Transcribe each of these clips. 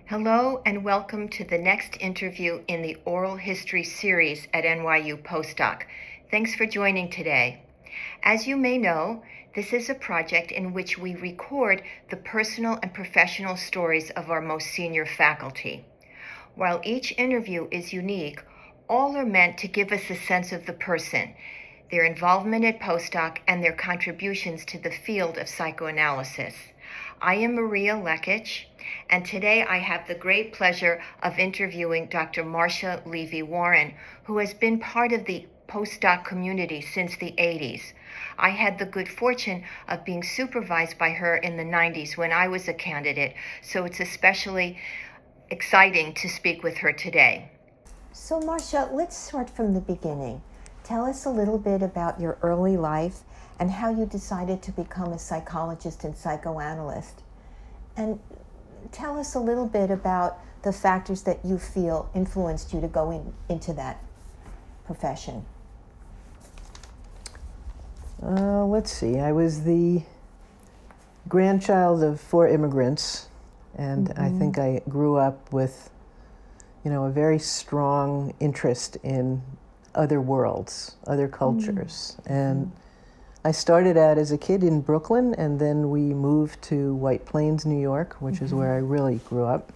Hello and welcome to the next interview in the Oral History series at NYU Postdoc. Thanks for joining today. As you may know, this is a project in which we record the personal and professional stories of our most senior faculty. While each interview is unique, all are meant to give us a sense of the person, their involvement at Postdoc, and their contributions to the field of psychoanalysis. I am Maria Lechich, and today I have the great pleasure of interviewing Dr. Marsha Levy-Warren, who has been part of the postdoc community since the 80s. I had the good fortune of being supervised by her in the 90s when I was a candidate, so it's especially exciting to speak with her today. So Marsha, let's start from the beginning. Tell us a little bit about your early life and how you decided to become a psychologist and psychoanalyst. And tell us a little bit about the factors that you feel influenced you to go into that profession. Let's see. I was the grandchild of 4 immigrants, and I think I grew up with, a very strong interest in other worlds, other cultures. And I started out as a kid in Brooklyn, and then we moved to White Plains, New York, which is where I really grew up,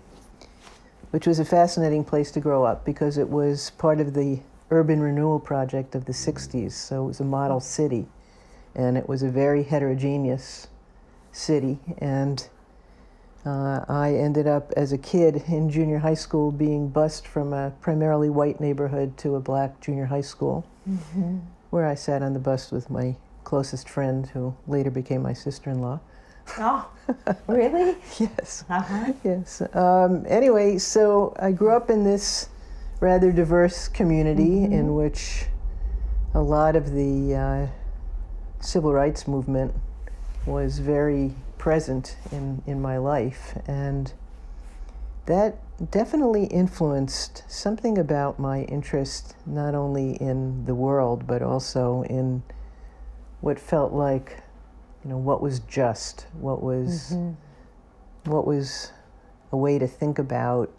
which was a fascinating place to grow up because it was part of the urban renewal project of the 60s. So it was a model city, and it was a very heterogeneous city. And I ended up as a kid in junior high school being bused from a primarily white neighborhood to a black junior high school, where I sat on the bus with my closest friend, who later became my sister-in-law. Oh, really? Yes. Uh-huh. Yes. Anyway, so I grew up in this rather diverse community in which a lot of the civil rights movement was very present in my life, and that definitely influenced something about my interest not only in the world but also in what felt like, what was just, what was a way to think about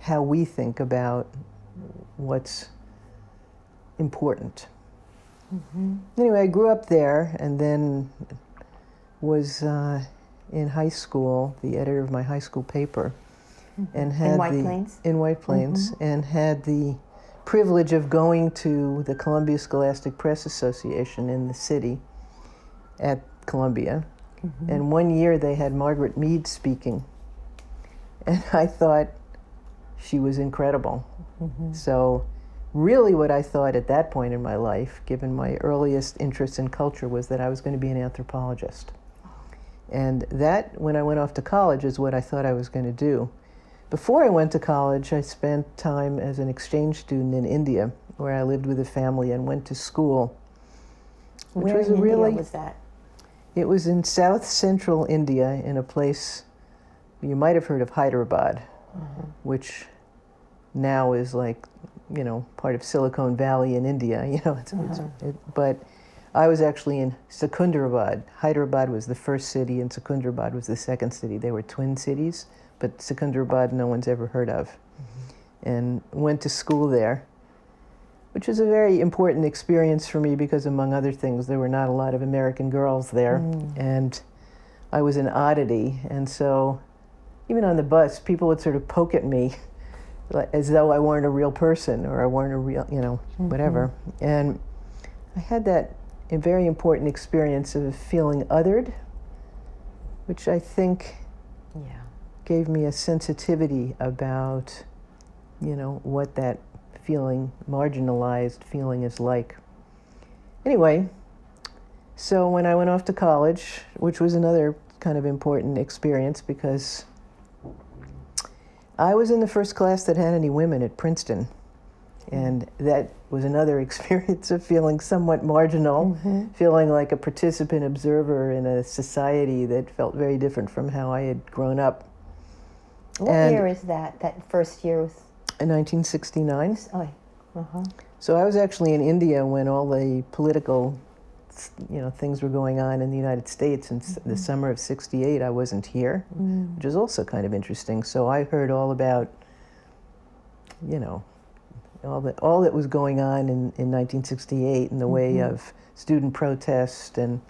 how we think about what's important. Anyway, I grew up there and then was in high school, the editor of my high school paper, and had in White Plains, and had the privilege of going to the Columbia Scholastic Press Association in the city at Columbia. And one year they had Margaret Mead speaking, and I thought she was incredible. So really what I thought at that point in my life, given my earliest interest in culture, was that I was going to be an anthropologist. And that, when I went off to college, is what I thought I was going to do. Before I went to college, I spent time as an exchange student in India, where I lived with a family and went to school. Where in India was that? It was in south central India, in a place, you might have heard of Hyderabad, which now is like, part of Silicon Valley in India, but I was actually in Secunderabad. Hyderabad was the first city and Secunderabad was the second city. They were twin cities, but Secunderabad no one's ever heard of. And went to school there, which was a very important experience for me because, among other things, there were not a lot of American girls there. And I was an oddity. And so even on the bus, people would sort of poke at me as though I weren't a real person or I weren't a real, whatever. And I had that a very important experience of feeling othered, which I think gave me a sensitivity about, what that feeling, marginalized feeling, is like. Anyway, so when I went off to college, which was another kind of important experience because I was in the first class that had any women at Princeton. And that was another experience of feeling somewhat marginal, feeling like a participant observer in a society that felt very different from how I had grown up. What year is that? That first year was? In 1969. Oh, So I was actually in India when all the political things were going on in the United States in the summer of '68. I wasn't here, which is also kind of interesting. So I heard all about, all that was going on in 1968 in the way of student protest and,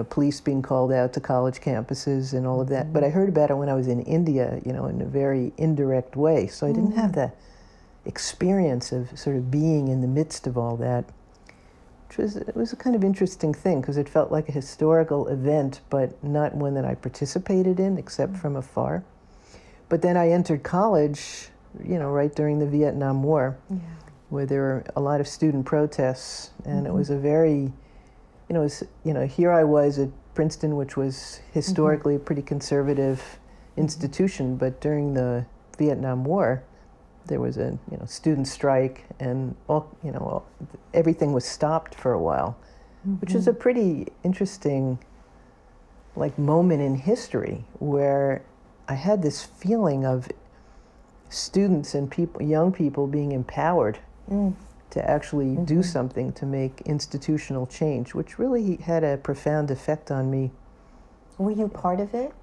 police being called out to college campuses and all of that. But I heard about it when I was in India, in a very indirect way. So I didn't have the experience of sort of being in the midst of all that. It was a kind of interesting thing because it felt like a historical event, but not one that I participated in except from afar. But then I entered college, right during the Vietnam War, where there were a lot of student protests, and it was a very, here I was at Princeton, which was historically a pretty conservative institution, but during the Vietnam War, there was a student strike, and everything was stopped for a while, which is a pretty interesting moment in history where I had this feeling of students and young people being empowered to actually do something to make institutional change, which really had a profound effect on me. Were you part of it?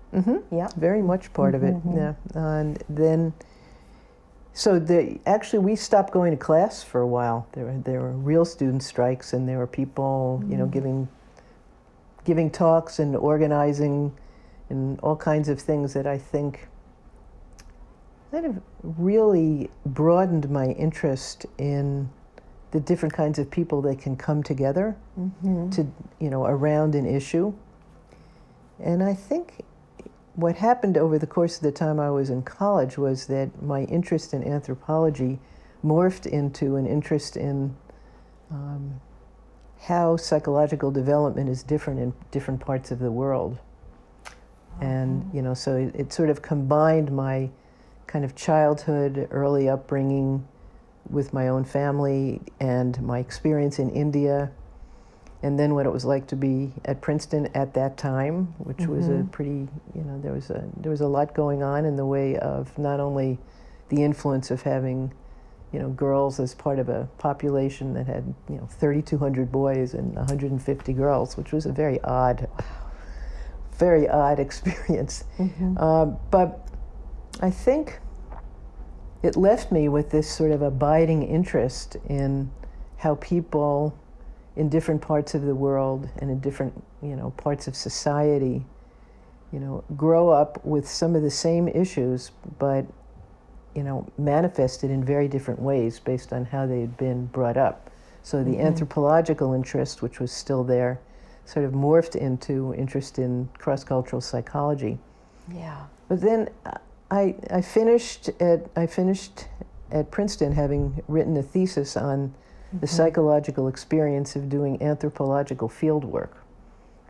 Yeah, very much part of it. Yeah, and then. So actually, we stopped going to class for a while. There were real student strikes, and there were people, giving talks and organizing, and all kinds of things that I think kind of really broadened my interest in the different kinds of people that can come together to, around an issue. And I think what happened over the course of the time I was in college was that my interest in anthropology morphed into an interest in how psychological development is different in different parts of the world. And, so it sort of combined my kind of childhood, early upbringing with my own family and my experience in India, and then what it was like to be at Princeton at that time, which was a pretty, there was a lot going on in the way of not only the influence of having, girls as part of a population that had, 3,200 boys and 150 girls, which was a very odd experience. But I think it left me with this sort of abiding interest in how people in different parts of the world and in different, parts of society, grow up with some of the same issues, but, manifested in very different ways based on how they had been brought up. So the anthropological interest, which was still there, sort of morphed into interest in cross-cultural psychology. Yeah. But then I finished at Princeton having written a thesis on the psychological experience of doing anthropological field work.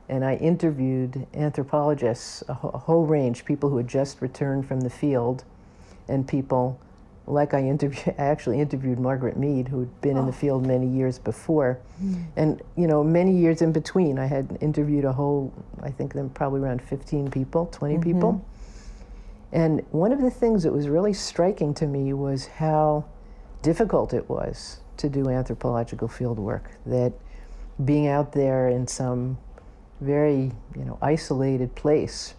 And I interviewed anthropologists, a whole range, people who had just returned from the field, and people like I actually interviewed Margaret Mead, who had been in the field many years before. And, many years in between, I had interviewed I think then probably around 15 people, 20 people. And one of the things that was really striking to me was how difficult it was to do anthropological field work, that being out there in some very, isolated place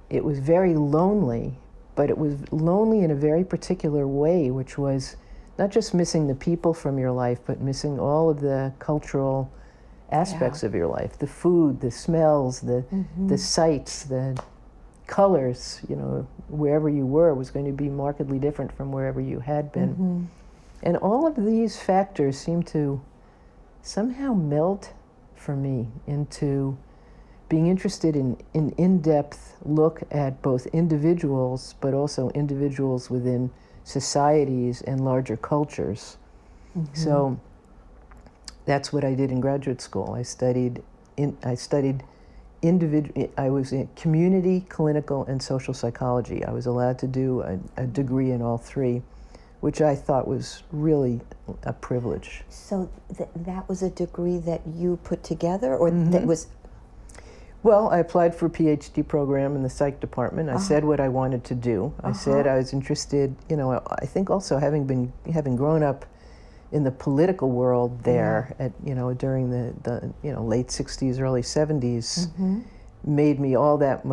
it was very lonely, but it was lonely in a very particular way, which was not just missing the people from your life, but missing all of the cultural aspects of your life, the food, the smells, the sights, the colors, wherever you were was going to be markedly different from wherever you had been. And all of these factors seemed to somehow melt for me into being interested in an in-depth look at both individuals, but also individuals within societies and larger cultures. So that's what I did in graduate school. I studied I was in community, clinical, and social psychology. I was allowed to do a degree in all three, which I thought was really a privilege. So that was a degree that you put together, or that was... Well, I applied for a PhD program in the psych department. I said what I wanted to do. I said I was interested, I think also having grown up in the political world there at, during the late 60s, early 70s, made me all that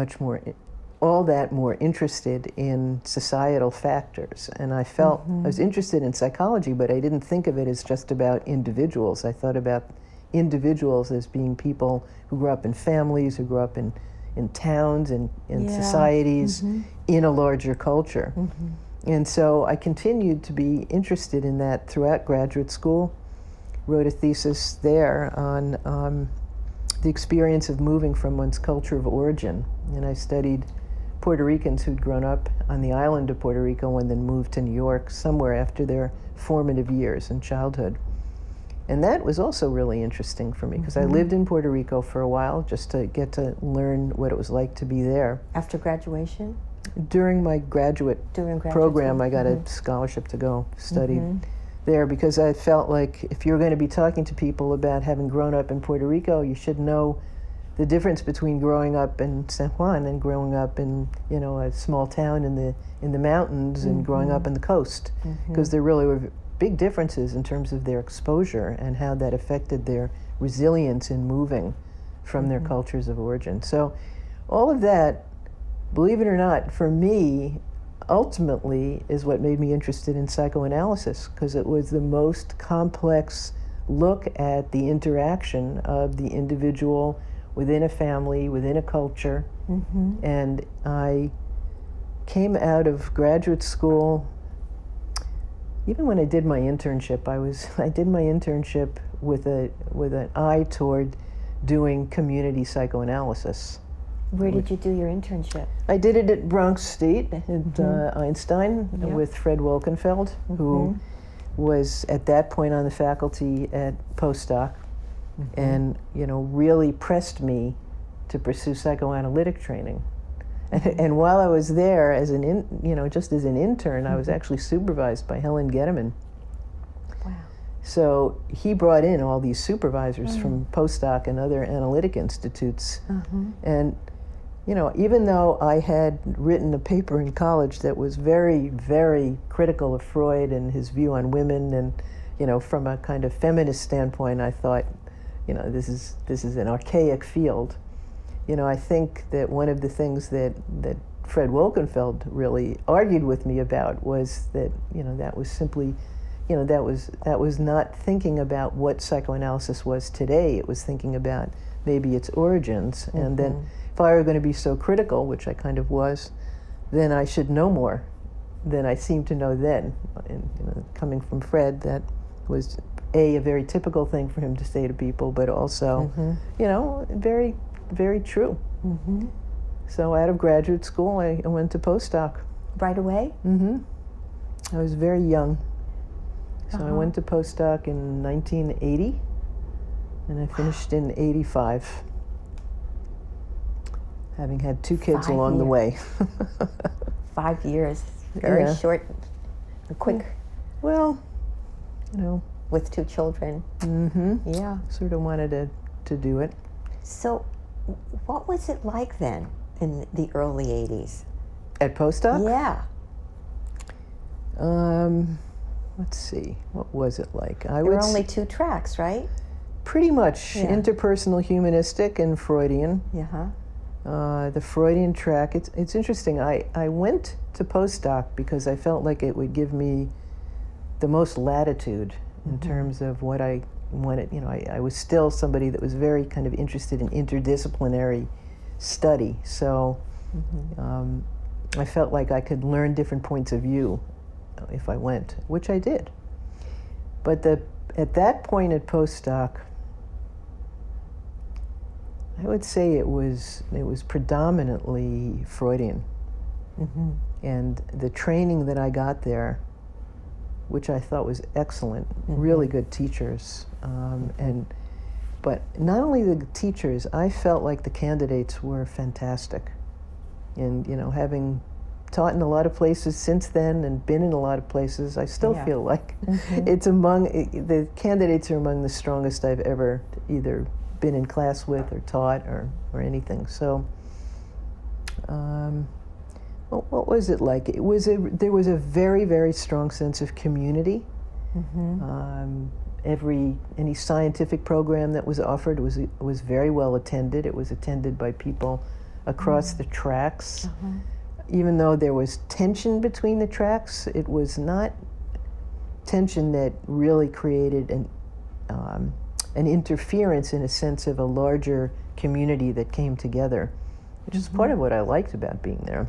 more interested in societal factors. And I felt I was interested in psychology, but I didn't think of it as just about individuals. I thought about individuals as being people who grew up in families, who grew up in towns and in societies, in a larger culture. And so I continued to be interested in that throughout graduate school. Wrote a thesis there on the experience of moving from one's culture of origin. And I studied Puerto Ricans who'd grown up on the island of Puerto Rico and then moved to New York somewhere after their formative years in childhood. And that was also really interesting for me because I lived in Puerto Rico for a while just to get to learn what it was like to be there. After graduation? During my graduate program, I got a scholarship to go study there because I felt like if you're going to be talking to people about having grown up in Puerto Rico, you should know the difference between growing up in San Juan and growing up in a small town in the mountains and growing up in the coast, because there really were big differences in terms of their exposure and how that affected their resilience in moving from their cultures of origin. So all of that, believe it or not, for me, ultimately is what made me interested in psychoanalysis, because it was the most complex look at the interaction of the individual within a family, within a culture. And I came out of graduate school, even when I did my internship, I did my internship with an eye toward doing community psychoanalysis. Where did you do your internship? I did it at Bronx State at Einstein with Fred Wolkenfeld, who was at that point on the faculty at Postdoc, and really pressed me to pursue psychoanalytic training. And while I was there as just as an intern, I was actually supervised by Helen Getteman. Wow. So he brought in all these supervisors from Postdoc and other analytic institutes. And even though I had written a paper in college that was very, very critical of Freud and his view on women, and from a kind of feminist standpoint, I thought, this is an archaic field. I think that one of the things that Fred Wolkenfeld really argued with me about was that, that was simply, that was not thinking about what psychoanalysis was today. It was thinking about maybe its origins, and then if I were going to be so critical, which I kind of was, then I should know more than I seemed to know then. And coming from Fred, that was a very typical thing for him to say to people, but also, very, very true. So out of graduate school, I went to postdoc. Right away? I was very young. So I went to postdoc in 1980, and I finished in 85. Having had 2 kids along the way. 5 years, very short, quick. Well, with 2 children. Yeah. Sort of wanted to do it. So, what was it like then in the early 80s? At postdoc? Yeah. Let's see, what was it like? There were only 2 tracks, right? Pretty much interpersonal humanistic and Freudian. The Freudian track, it's interesting. I went to postdoc because I felt like it would give me the most latitude in terms of what I wanted. I was still somebody that was very kind of interested in interdisciplinary study. So I felt like I could learn different points of view if I went, which I did. But at that point at postdoc, I would say it was predominantly Freudian. And the training that I got there, which I thought was excellent, really good teachers, but not only the teachers, I felt like the candidates were fantastic. And having taught in a lot of places since then and been in a lot of places, I still feel like the candidates are among the strongest I've ever either been in class with or taught or anything. So what was it like? There was a very, very strong sense of community, Any scientific program that was offered was very well attended. It was attended by people across the tracks. Even though there was tension between the tracks, it was not tension that really created an interference in a sense of a larger community that came together, which is part of what I liked about being there.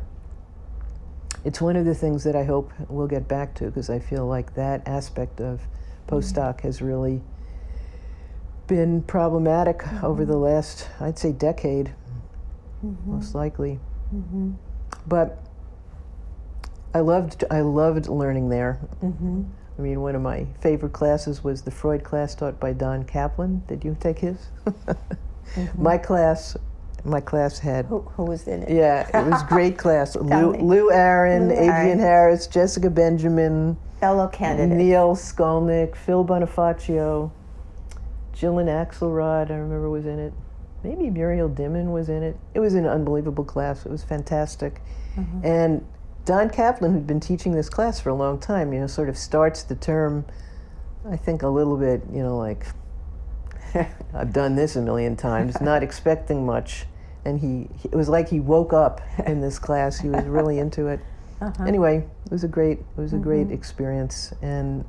It's one of the things that I hope we'll get back to, because I feel like that aspect of postdoc has really been problematic over the last, I'd say, decade, most likely. But I loved learning there. I mean, one of my favorite classes was the Freud class taught by Don Kaplan. Did you take his? My class had... Who was in it? Yeah, it was a great class. Lou Aaron, Adrian Harris, Jessica Benjamin, fellow candidate, Neil Skolnick, Phil Bonifacio, Gillian Axelrod, I remember, was in it. Maybe Muriel Dimon was in it. It was an unbelievable class. It was fantastic. And Don Kaplan, who'd been teaching this class for a long time, sort of starts the term, I think, a little bit, like, I've done this a million times, not expecting much. And it was like he woke up in this class. He was really into it. Anyway, it was a great experience. And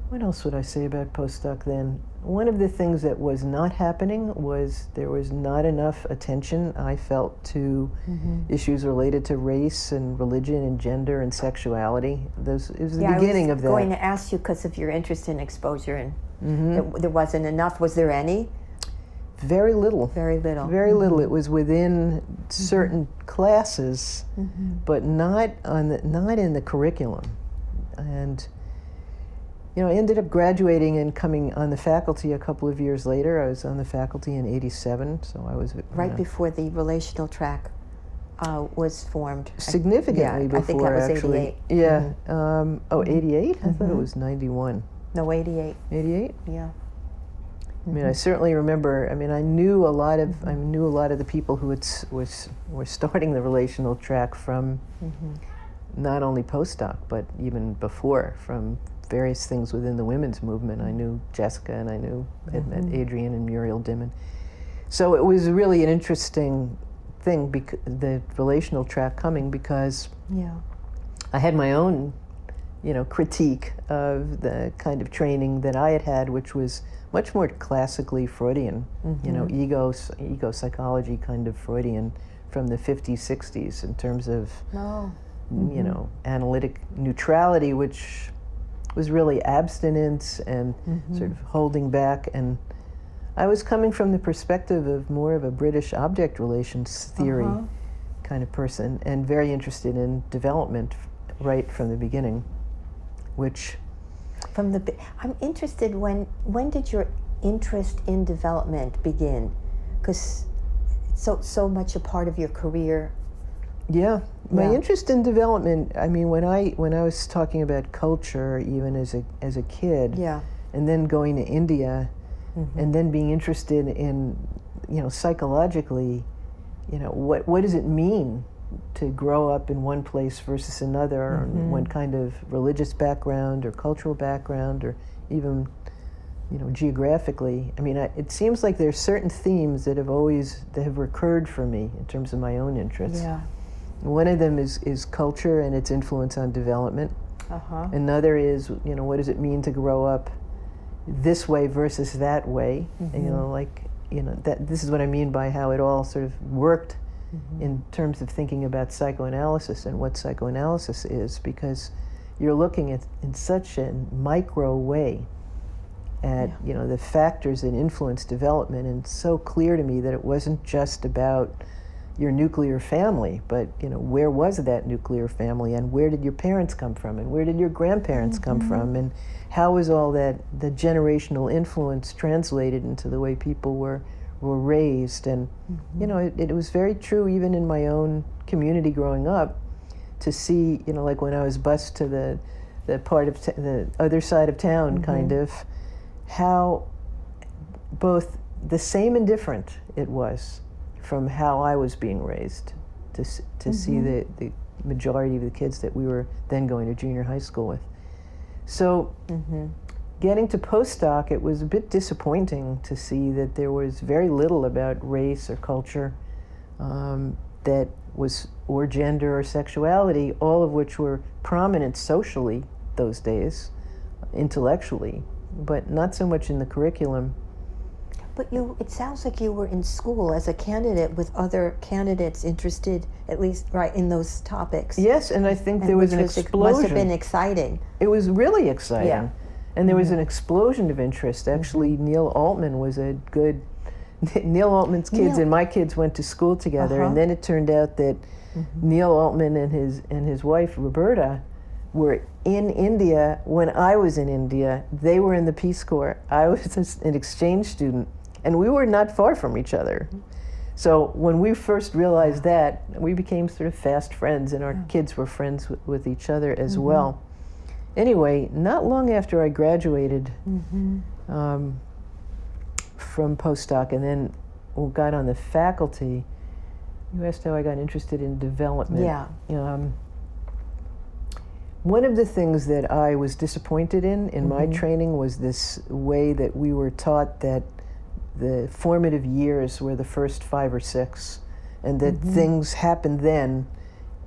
what else would I say about postdoc then? One of the things that was not happening was there was not enough attention, I felt, to issues related to race and religion and gender and sexuality. It was the beginning of that. I was going to ask you, because of your interest in exposure, and there wasn't enough. Was there any? Very little. Very little. Very little. It was within certain classes, but not in the curriculum. And I ended up graduating and coming on the faculty a couple of years later. I was on the faculty in '87, so I was right before the relational track was formed. Significantly before, I think that was actually. 88. Yeah. 88? I thought it was 91. No, 88. 88? Yeah. I mean, I certainly remember. I mean, I knew a lot of the people who were starting the relational track from not only postdoc, but even before, from various things within the women's movement. I knew Jessica, and I had met Adrian and Muriel Dimon. So it was really an interesting thing, the relational track coming, because I had my own, critique of the kind of training that I had had, which was much more classically Freudian, ego psychology kind of Freudian from the 50s, 60s in terms of, analytic neutrality, which was really abstinence and sort of holding back. And I was coming from the perspective of more of a British object relations theory kind of person, and very interested in development right from the beginning, which... I'm interested, when did your interest in development begin? Because it's so much a part of your career. Yeah, my interest in development, I mean, when I was talking about culture, even as a kid, and then going to India, and then being interested in, psychologically, what does it mean to grow up in one place versus another, or one kind of religious background or cultural background, or even, geographically. I mean, it seems like there's certain themes that have recurred for me in terms of my own interests. Yeah. One of them is culture and its influence on development. Another is, what does it mean to grow up this way versus that way? And, that this is what I mean by how it all sort of worked in terms of thinking about psychoanalysis and what psychoanalysis is, because you're looking at in such a micro way at the factors that influence development, and it's so clear to me that it wasn't just about your nuclear family, but where was that nuclear family, and where did your parents come from, and where did your grandparents come from, and how was all the generational influence translated into the way people were raised. And it was very true even in my own community growing up, to see like when I was bused to the part of the other side of town, kind of, how both the same and different it was from how I was being raised, to see the majority of the kids that we were then going to junior high school with. So getting to postdoc, it was a bit disappointing to see that there was very little about race or culture that was, or gender or sexuality, all of which were prominent socially those days, intellectually, but not so much in the curriculum. But it sounds like you were in school as a candidate with other candidates interested, at least right in those topics. Yes, and I think there was an explosion. Must have been exciting. It was really exciting. Yeah. And there was an explosion of interest. Actually, Neil Altman was a good... Neil Altman's kids and my kids went to school together, and then it turned out that Neil Altman and his wife, Roberta, were in India when I was in India. They were in the Peace Corps. I was an exchange student, and we were not far from each other. So when we first realized that, we became sort of fast friends, and our kids were friends with each other as well. Anyway, not long after I graduated from postdoc and then got on the faculty, you asked how I got interested in development. Yeah. One of the things that I was disappointed in my training was this way that we were taught that the formative years were the first 5 or 6, and that things happened then,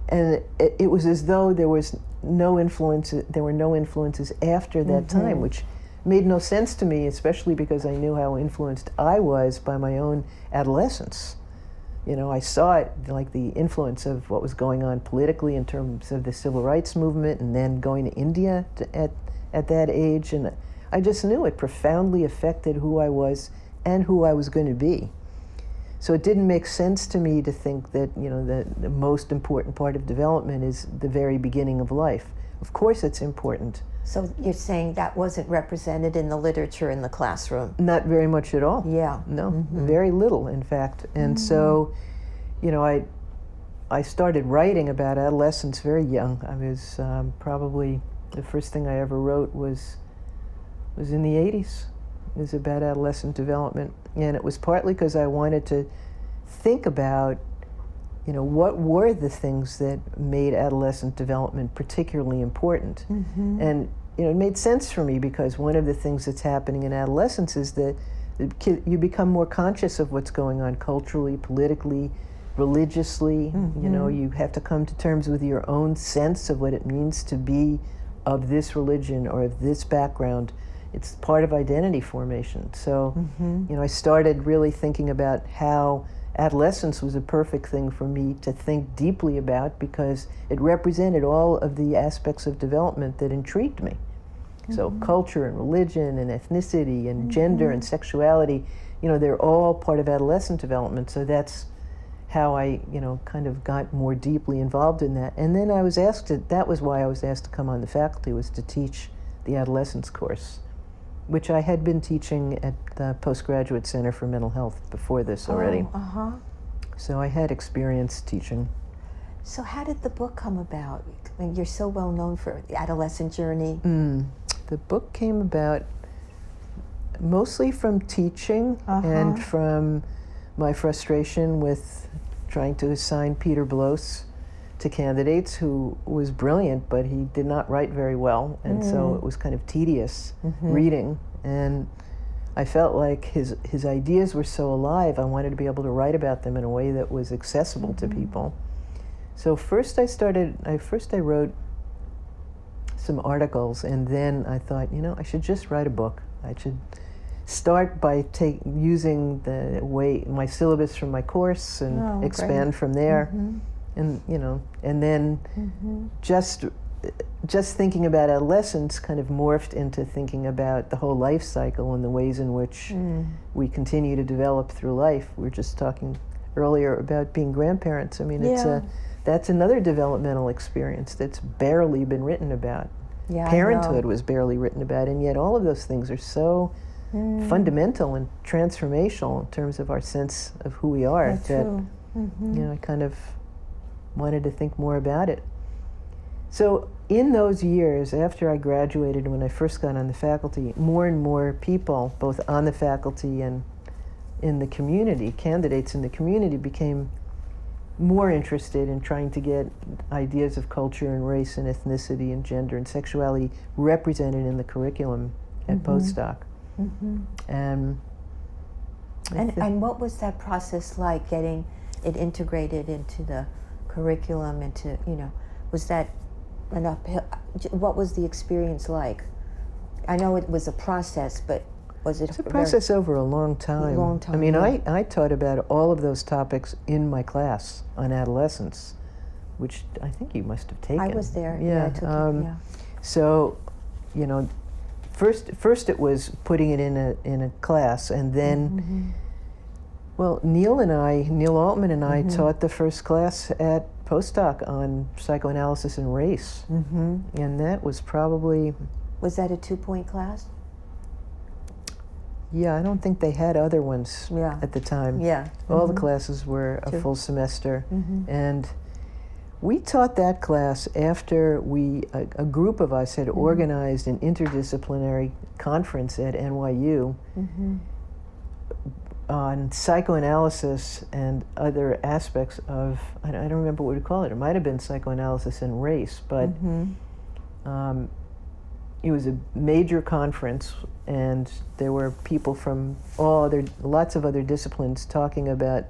and it was as though there were no influences after that time, which made no sense to me, especially because I knew how influenced I was by my own adolescence. You know, I saw it, like the influence of what was going on politically in terms of the civil rights movement, and then going to India at that age, and I just knew it profoundly affected who I was and who I was going to be. So it didn't make sense to me to think that, you know, the most important part of development is the very beginning of life. Of course it's important. So you're saying that wasn't represented in the literature in the classroom? Not very much at all. Yeah. No, very little, in fact. And so, you know, I started writing about adolescence very young. I was probably, the first thing I ever wrote was in the 80s. It was about adolescent development. And it was partly because I wanted to think about, you know, what were the things that made adolescent development particularly important. And, you know, it made sense for me because one of the things that's happening in adolescence is that you become more conscious of what's going on culturally, politically, religiously. You know, you have to come to terms with your own sense of what it means to be of this religion or of this background. It's part of identity formation. So, you know, I started really thinking about how adolescence was a perfect thing for me to think deeply about because it represented all of the aspects of development that intrigued me. So culture and religion and ethnicity and gender and sexuality, you know, they're all part of adolescent development. So that's how I, you know, kind of got more deeply involved in that. And then I was asked to, that was why I was asked to come on the faculty, was to teach the adolescence course, which I had been teaching at the Postgraduate Center for Mental Health before this already. So I had experience teaching. So how did the book come about? I mean, you're so well known for the adolescent journey. The book came about mostly from teaching and from my frustration with trying to assign Peter Blos to candidates, who was brilliant, but he did not write very well, and so it was kind of tedious reading. And I felt like his ideas were so alive, I wanted to be able to write about them in a way that was accessible to people. So first I wrote some articles, and then I thought, you know, I should just write a book. I should start by using my syllabus from my course and expand from there. And, you know, and then just thinking about adolescence kind of morphed into thinking about the whole life cycle and the ways in which we continue to develop through life. We were just talking earlier about being grandparents. I mean, that's another developmental experience that's barely been written about. Parenthood was barely written about, and yet all of those things are so fundamental and transformational in terms of our sense of who we are you know, I kind of wanted to think more about it. So in those years after I graduated, when I first got on the faculty, more and more people, both on the faculty and in the community, candidates in the community, became more interested in trying to get ideas of culture and race and ethnicity and gender and sexuality represented in the curriculum at Postdoc. And And what was that process like, getting it integrated into the curriculum, into, was that an uphill, what was the experience like? I know it was a process, but was it it's a process over a long time. Long time, I mean, yeah. I taught about all of those topics in my class on adolescence, which I think you must have taken. I was there. Yeah. I took it, yeah. So, first it was putting it in a class, and then, well, Neil Altman and I taught the first class at Postdoc on psychoanalysis and race, and that was probably. Was that a 2-point class? Yeah, I don't think they had other ones at the time. Yeah. All the classes were a full semester. And we taught that class after a group of us had organized an interdisciplinary conference at NYU on psychoanalysis and other aspects of, I don't remember what we call it. It might have been psychoanalysis and race, but it was a major conference, and there were people from lots of other disciplines talking about,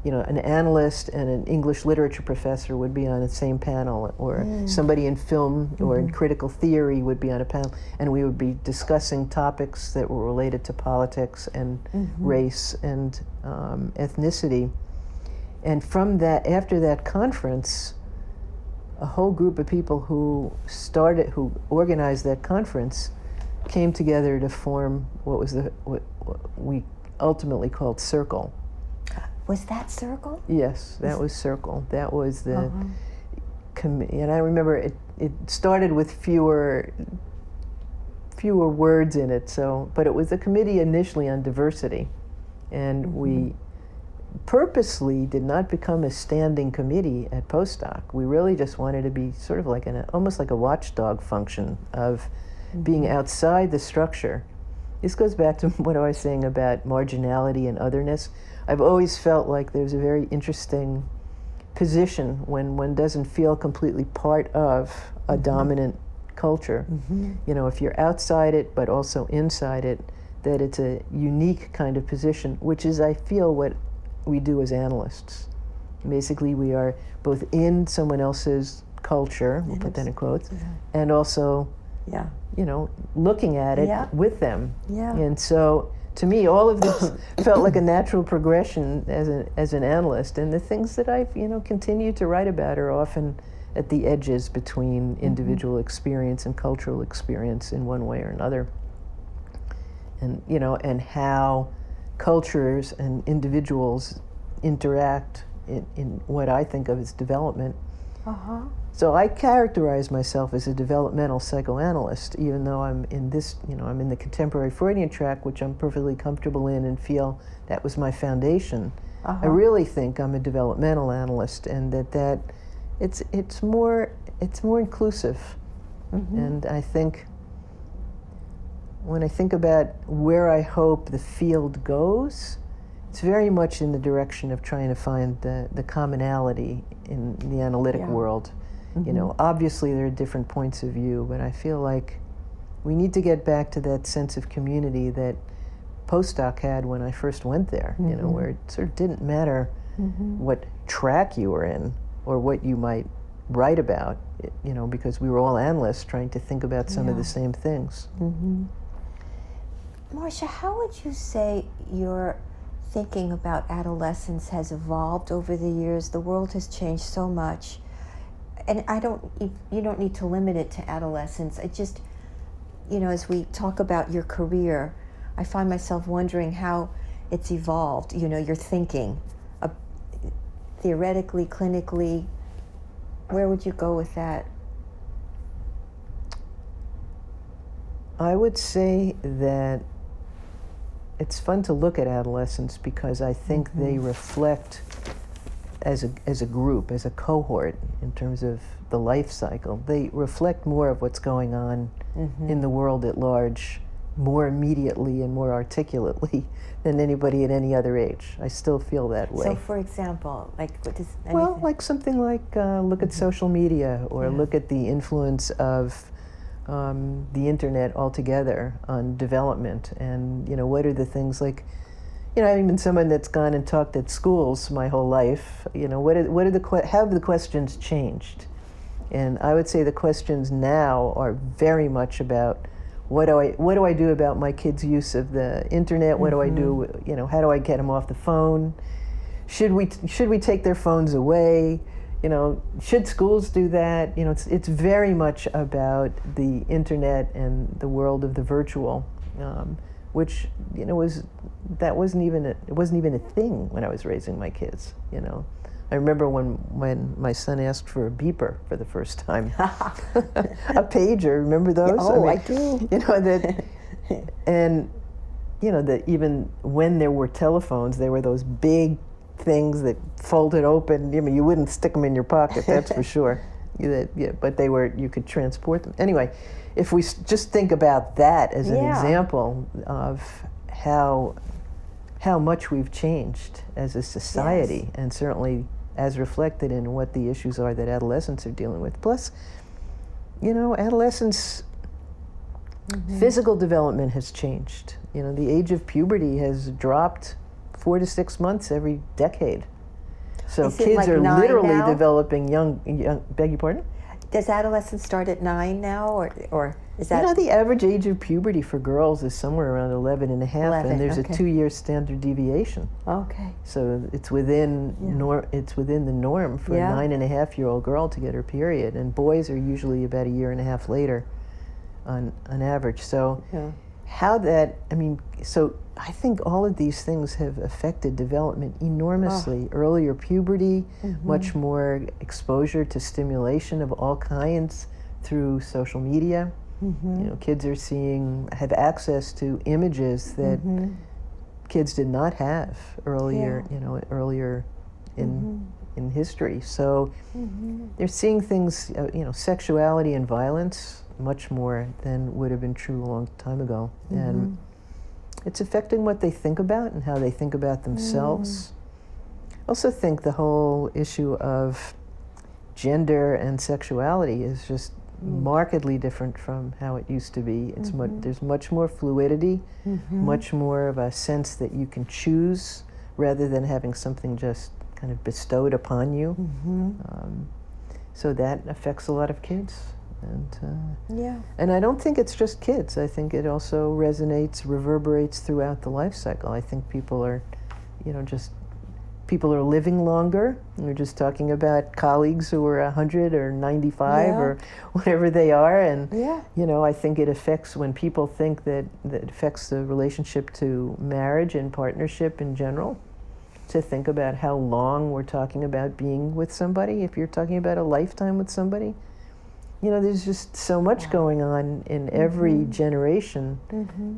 an analyst and an English literature professor would be on the same panel, or somebody in film or in critical theory would be on a panel, and we would be discussing topics that were related to politics and race and ethnicity. And from that, after that conference, a whole group of people who organized that conference came together to form what we ultimately called Circle. Was that Circle? Yes, that was Circle. That was the committee, and I remember it started with fewer words in it. But it was a committee initially on diversity, and we purposely did not become a standing committee at Postdoc. We really just wanted to be sort of like almost like a watchdog function of being outside the structure. This goes back to what I was saying about marginality and otherness. I've always felt like there's a very interesting position when one doesn't feel completely part of a dominant culture. If you're outside it but also inside it, that it's a unique kind of position, which is, I feel, what we do as analysts. Basically, we are both in someone else's culture, we'll put that in quotes, and also, looking at it with them. And so, to me, all of this felt like a natural progression as an analyst. And the things that I've, continued to write about are often at the edges between individual experience and cultural experience in one way or another. And, and how cultures and individuals interact in what I think of as development. So I characterize myself as a developmental psychoanalyst, even though I'm in this, I'm in the contemporary Freudian track, which I'm perfectly comfortable in and feel that was my foundation. I really think I'm a developmental analyst, and that it's more inclusive. And I think when I think about where I hope the field goes, it's very much in the direction of trying to find the commonality in the analytic world. Obviously there are different points of view, but I feel like we need to get back to that sense of community that Postdoc had when I first went there, where it sort of didn't matter what track you were in or what you might write about, because we were all analysts trying to think about some of the same things. Marsha, how would you say your thinking about adolescence has evolved over the years? The world has changed so much. And you don't need to limit it to adolescence. I just, as we talk about your career, I find myself wondering how it's evolved, your thinking, theoretically, clinically. Where would you go with that? I would say that it's fun to look at adolescents because I think they reflect, as a group, as a cohort, in terms of the life cycle, they reflect more of what's going on in the world at large more immediately and more articulately than anybody at any other age. I still feel that way. So, for example, like what does anything? Well, like something like look at social media, or Yeah. look at the influence of the internet altogether on development, and what are the things like, I've been someone that's gone and talked at schools my whole life. What are how have the questions changed? And I would say the questions now are very much about what do I do about my kids' use of the internet? What do I do? How do I get them off the phone? Should we take their phones away? Should schools do that? It's very much about the internet and the world of the virtual, which wasn't even a thing when I was raising my kids. I remember when my son asked for a beeper for the first time, a pager. Remember those? Oh, I do. That, and that even when there were telephones, there were those big things that folded open. You wouldn't stick them in your pocket, that's for sure. But you could transport them. Anyway, if we just think about that as an example of how much we've changed as a society, and certainly as reflected in what the issues are that adolescents are dealing with. Plus, adolescents' physical development has changed. The age of puberty has dropped 4 to 6 months every decade. So Is it kids like are 9 literally now? developing young. Beg your pardon? Does adolescence start at 9 now, or is that? The average age of puberty for girls is somewhere around 11 and a half, 11, and there's okay. a 2-year standard deviation. Okay. So it's within it's within the norm for a 9.5-year-old girl to get her period, and boys are usually about a year and a half later, on average. So so I think all of these things have affected development enormously. Earlier puberty, much more exposure to stimulation of all kinds through social media. Kids have access to images that kids did not have earlier. Earlier in history. So they're seeing things, sexuality and violence much more than would have been true a long time ago, and it's affecting what they think about and how they think about themselves. I also think the whole issue of gender and sexuality is just markedly different from how it used to be. It's there's much more fluidity, much more of a sense that you can choose rather than having something just kind of bestowed upon you. So that affects a lot of kids. And I don't think it's just kids. I think it also reverberates throughout the life cycle. I think people are living longer. We're just talking about colleagues who are 100 or 95 or whatever they are, and I think it affects, when people think that affects the relationship to marriage and partnership in general, to think about how long we're talking about being with somebody. If you're talking about a lifetime with somebody, there's just so much going on in every generation.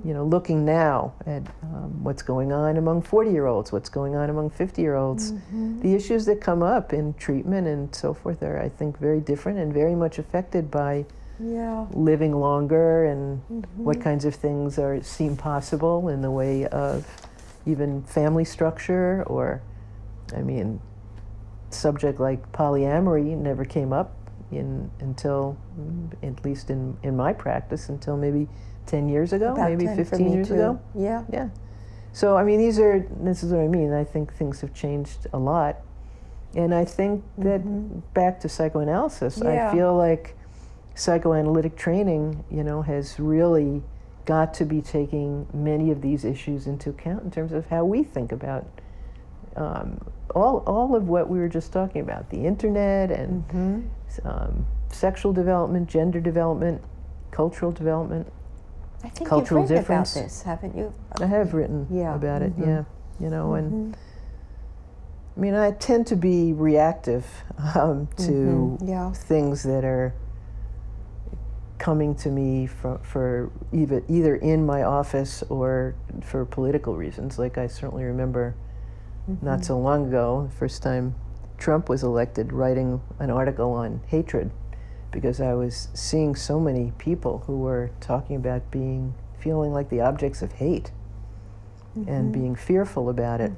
Looking now at what's going on among 40-year-olds, what's going on among 50-year-olds, the issues that come up in treatment and so forth are, I think, very different and very much affected by living longer and what kinds of things seem possible in the way of even family structure, or, subject like polyamory never came up until, at least in my practice, until maybe 10 years ago, About maybe 10 15 years ago. Yeah. So this is what I mean. I think things have changed a lot. And I think that back to psychoanalysis, I feel like psychoanalytic training, has really got to be taking many of these issues into account in terms of how we think about all of what we were just talking about, the internet and sexual development, gender development, cultural development, I think cultural you've written difference. about this, haven't you? I have written about it, and I tend to be reactive to things that are coming to me for either in my office or for political reasons. Like, I certainly remember not so long ago, the first time Trump was elected, writing an article on hatred, because I was seeing so many people who were talking about feeling like the objects of hate and being fearful about it.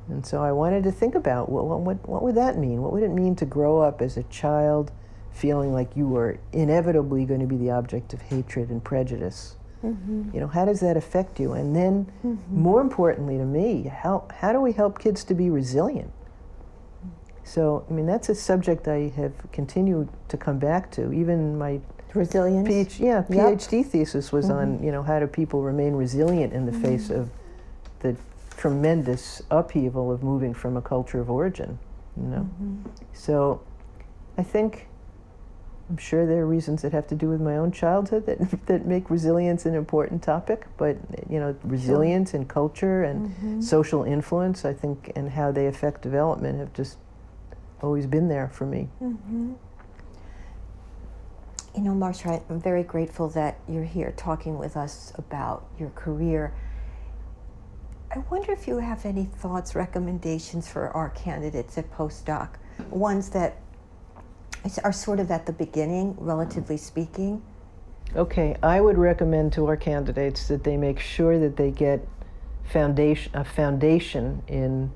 And so I wanted to think about what would that mean? What would it mean to grow up as a child feeling like you were inevitably going to be the object of hatred and prejudice? You know, how does that affect you? And then, more importantly to me, how do we help kids to be resilient? So, I mean, that's a subject I have continued to come back to. Even my resilience. PhD thesis was on, you know, how do people remain resilient in the face of the tremendous upheaval of moving from a culture of origin, you know. So I think, I'm sure there are reasons that have to do with my own childhood that make resilience an important topic, but, you know, resilience and culture and social influence, I think, and how they affect development have just always been there for me. You know, Marsha, I'm very grateful that you're here talking with us about your career. I wonder if you have any thoughts, recommendations for our candidates at Postdoc, ones that are sort of at the beginning, relatively speaking. Okay, I would recommend to our candidates that they make sure that they get a foundation in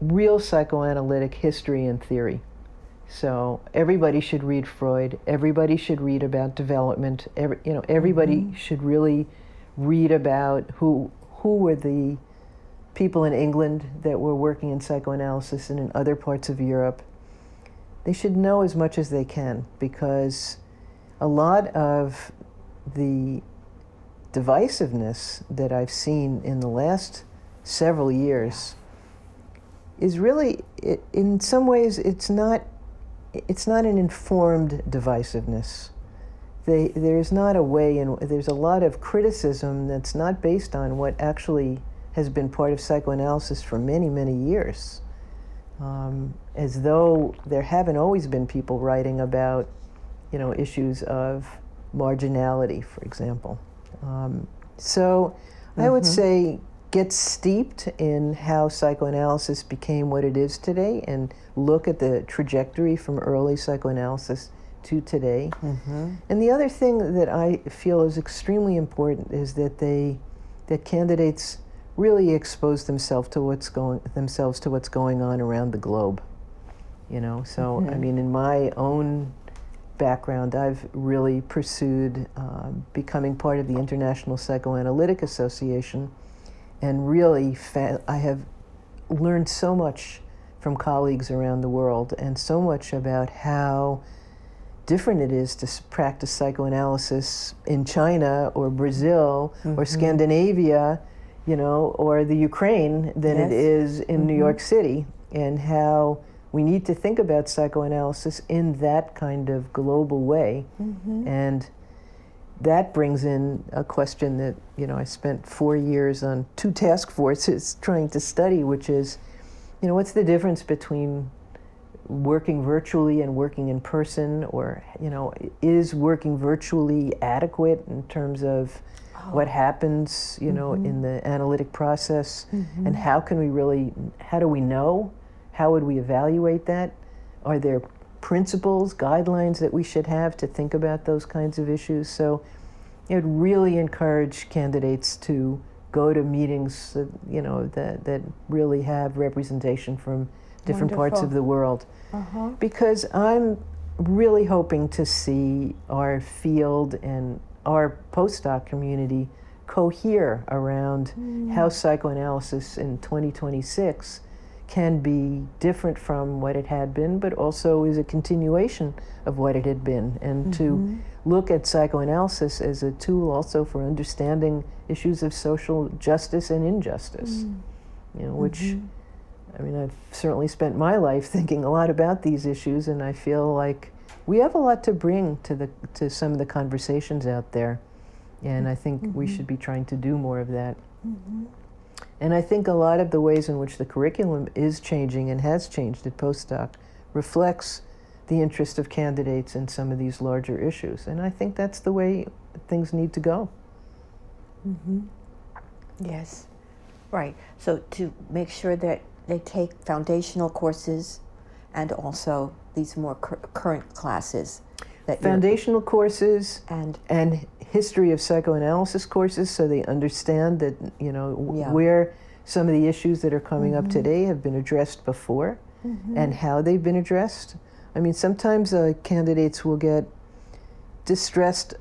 real psychoanalytic history and theory. So everybody should read Freud. Everybody should read about development. Everybody should really read about who were the people in England that were working in psychoanalysis and in other parts of Europe. They should know as much as they can, because a lot of the divisiveness that I've seen in the last several years is really, in some ways, it's not an informed divisiveness. There's not a way, and there's a lot of criticism that's not based on what actually has been part of psychoanalysis for many, many years. As though there haven't always been people writing about, you know, issues of marginality, for example. So I would say get steeped in how psychoanalysis became what it is today and look at the trajectory from early psychoanalysis to today. And the other thing that I feel is extremely important is that candidates really expose themselves to what's going on around the globe. You know, so I mean, in my own background, I've really pursued becoming part of the International Psychoanalytic Association, and really I have learned so much from colleagues around the world, and so much about how different it is to practice psychoanalysis in China or Brazil or Scandinavia, you know, or the Ukraine than it is in New York City, and how we need to think about psychoanalysis in that kind of global way. And that brings in a question that, you know, I spent 4 years on 2 task forces trying to study, which is, you know, what's the difference between working virtually and working in person? Or, you know, is working virtually adequate in terms of what happens, you know, in the analytic process? And how do we know? How would we evaluate that? Are there principles, guidelines that we should have to think about those kinds of issues? So I would really encourage candidates to go to meetings that, you know, that really have representation from different parts of the world. Because I'm really hoping to see our field and our postdoc community cohere around how psychoanalysis in 2026 can be different from what it had been, but also is a continuation of what it had been, and to look at psychoanalysis as a tool also for understanding issues of social justice and injustice, you know, which, I mean, I've certainly spent my life thinking a lot about these issues, and I feel like we have a lot to bring to some of the conversations out there, and I think we should be trying to do more of that. And I think a lot of the ways in which the curriculum is changing and has changed at Postdoc reflects the interest of candidates in some of these larger issues. And I think that's the way things need to go. Yes, right. So to make sure that they take foundational courses and also these more current classes. Foundational courses and history of psychoanalysis courses so they understand that, you know, Yeah. where some of the issues that are coming up today have been addressed before and how they've been addressed. I mean, sometimes candidates will get distressed,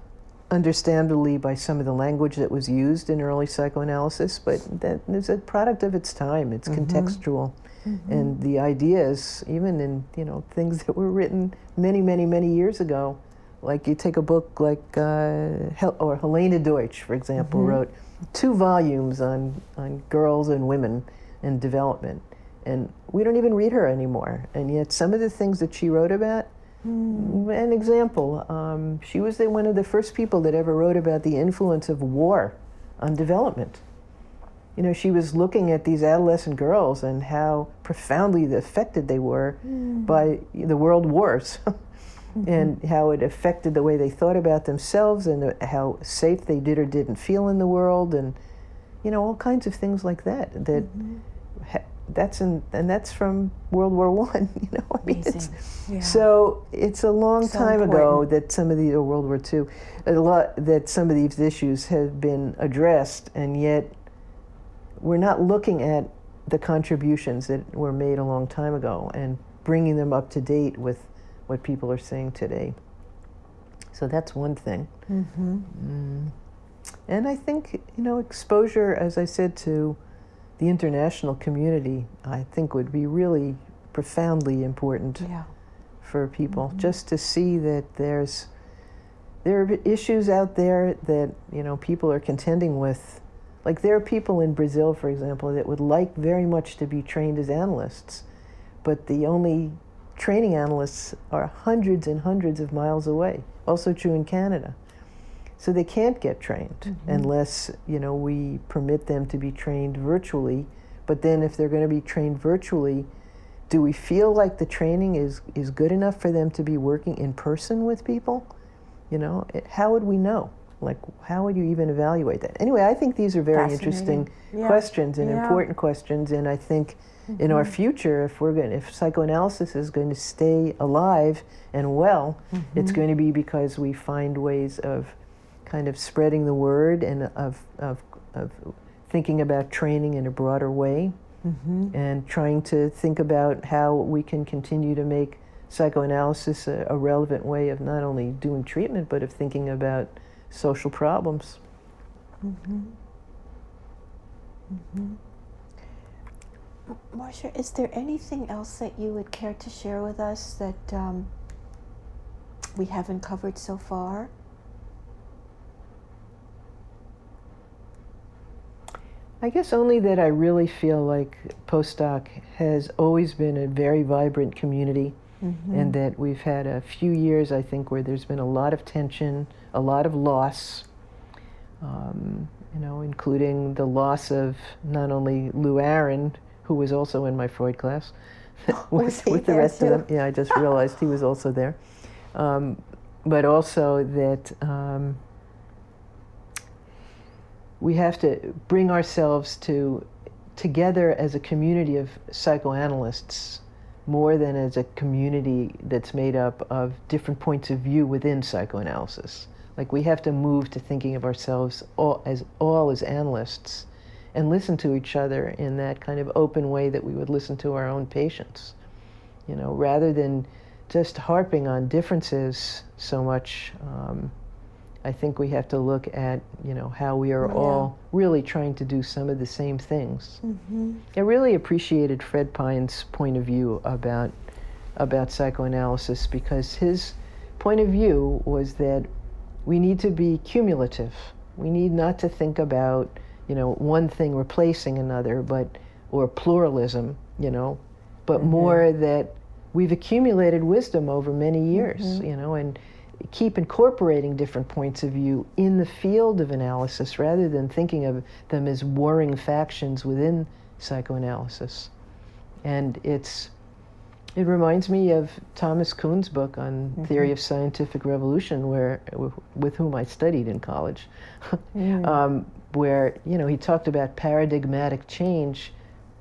understandably, by some of the language that was used in early psychoanalysis, but that is a product of its time. It's contextual. And the ideas, even in, you know, things that were written many, many, many years ago, like you take a book like, or Helena Deutsch, for example, wrote 2 volumes on girls and women and development. And we don't even read her anymore. And yet some of the things that she wrote about, an example, she was one of the first people that ever wrote about the influence of war on development. You know, she was looking at these adolescent girls and how profoundly affected they were by the world wars and how it affected the way they thought about themselves and how safe they did or didn't feel in the world, and, you know, all kinds of things like that. That's from World War I. You know, I mean, so it's a long time ago that some of these, or World War II, that some of these issues have been addressed, and yet we're not looking at the contributions that were made a long time ago and bringing them up to date with what people are saying today. So that's one thing. And I think, you know, exposure, as I said, to the international community, I think would be really profoundly important for people, just to see that there are issues out there that, you know, people are contending with. Like, there are people in Brazil, for example, that would like very much to be trained as analysts, but the only training analysts are hundreds and hundreds of miles away. Also true in Canada. So they can't get trained unless, you know, we permit them to be trained virtually. But then if they're going to be trained virtually, do we feel like the training is good enough for them to be working in person with people? You know, how would we know? Like, how would you even evaluate that? Anyway, I think these are very interesting questions and important questions, and I think in our future, if psychoanalysis is going to stay alive and well, it's going to be because we find ways of kind of spreading the word and of thinking about training in a broader way, and trying to think about how we can continue to make psychoanalysis a relevant way of not only doing treatment, but of thinking about social problems. Marsha, is there anything else that you would care to share with us that we haven't covered so far? I guess only that I really feel like Postdoc has always been a very vibrant community, and that we've had a few years, I think, where there's been a lot of tension, a lot of loss, you know, including the loss of not only Lou Aaron, who was also in my Freud class, with the rest of them. Yeah, I just realized he was also there. But also that we have to bring ourselves together as a community of psychoanalysts, more than as a community that's made up of different points of view within psychoanalysis. Like, we have to move to thinking of ourselves all as analysts, and listen to each other in that kind of open way that we would listen to our own patients. You know, rather than just harping on differences so much, I think we have to look at, you know, how we are all really trying to do some of the same things. I really appreciated Fred Pine's point of view about psychoanalysis, because his point of view was that we need to be cumulative. We need not to think about, you know, one thing replacing another, or pluralism, you know, but more that we've accumulated wisdom over many years, you know, and keep incorporating different points of view in the field of analysis rather than thinking of them as warring factions within psychoanalysis. And it reminds me of Thomas Kuhn's book on theory of scientific revolution, with whom I studied in college, where, you know, he talked about paradigmatic change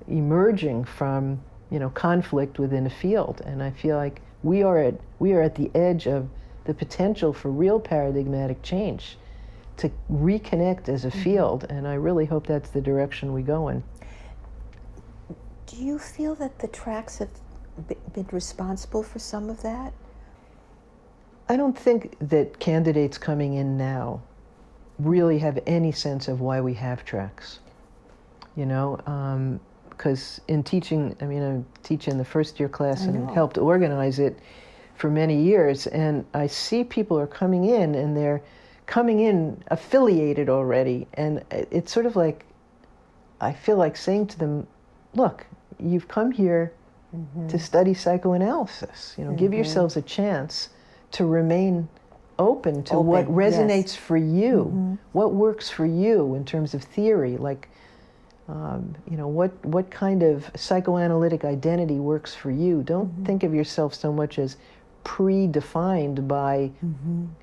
emerging from, you know, conflict within a field. And I feel like we are at the edge of the potential for real paradigmatic change, to reconnect as a field, and I really hope that's the direction we go in. Do you feel that the tracks have been responsible for some of that? I don't think that candidates coming in now really have any sense of why we have tracks, because in teaching, I teach in the first year class and helped organize it for many years, and I see people are coming in and they're coming in affiliated already, and it's sort of like, I feel like saying to them, look, you've come here to study psychoanalysis, give yourselves a chance to remain open to what resonates for you, what works for you in terms of theory, like, what kind of psychoanalytic identity works for you. Don't think of yourself so much as predefined by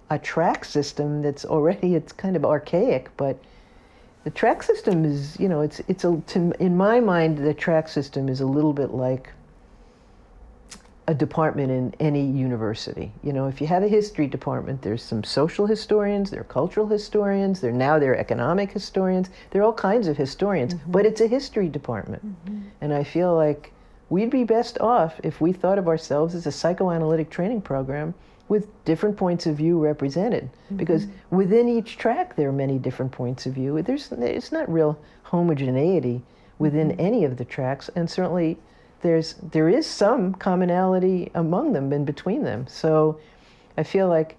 a track system that's already, it's kind of archaic, but the track system is, in my mind, the track system is a little bit like a department in any university. If you have a history department, there's some social historians, there are cultural historians, there are economic historians, there are all kinds of historians, but it's a history department. And I feel like we'd be best off if we thought of ourselves as a psychoanalytic training program with different points of view represented, because within each track there are many different points of view. It's not real homogeneity within any of the tracks, and certainly there is some commonality among them and between them. So I feel like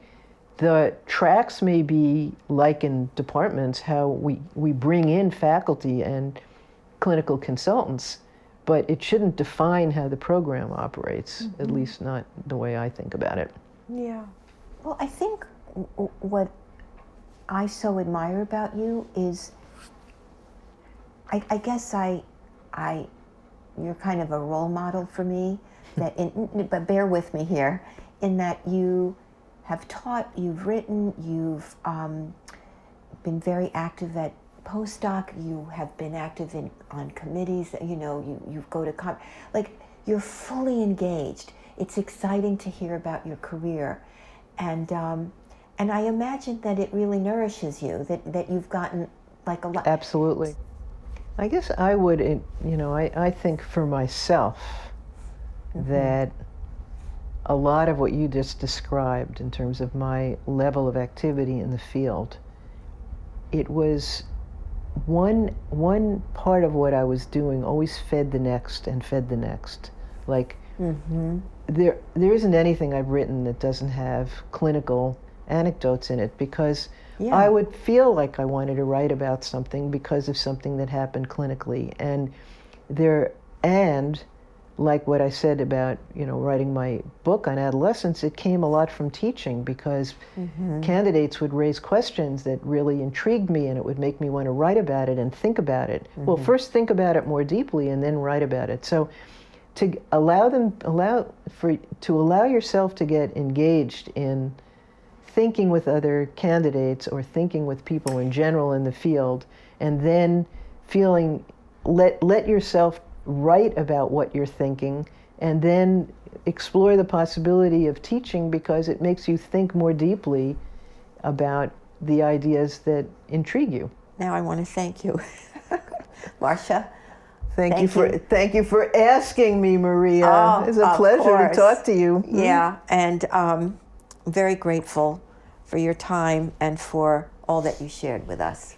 the tracks may be like in departments, how we bring in faculty and clinical consultants, but it shouldn't define how the program operates, at least not the way I think about it. Yeah. Well, I think what I so admire about you is, I guess you're kind of a role model for me, but bear with me here, in that you have taught, you've written, you've been very active at Postdoc, you have been active on committees, you go to, you're fully engaged. It's exciting to hear about your career. And I imagine that it really nourishes you, that you've gotten like a lot. Absolutely. I guess I would, I think for myself that a lot of what you just described in terms of my level of activity in the field, it was one part of what I was doing always fed the next and fed the next. Like, there isn't anything I've written that doesn't have clinical anecdotes in it, because I would feel like I wanted to write about something because of something that happened clinically. And like what I said about, writing my book on adolescence, it came a lot from teaching, because candidates would raise questions that really intrigued me, and it would make me want to write about it and think about it. Well, first think about it more deeply and then write about it. So to allow yourself to get engaged in thinking with other candidates or thinking with people in general in the field, and then let yourself write about what you're thinking, and then explore the possibility of teaching, because it makes you think more deeply about the ideas that intrigue you. Now I want to thank you. Marsha. Thank you for asking me, Maria. It's a pleasure to talk to you. Yeah, and very grateful for your time and for all that you shared with us.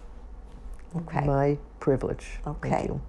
Okay. My privilege. Okay. Thank you.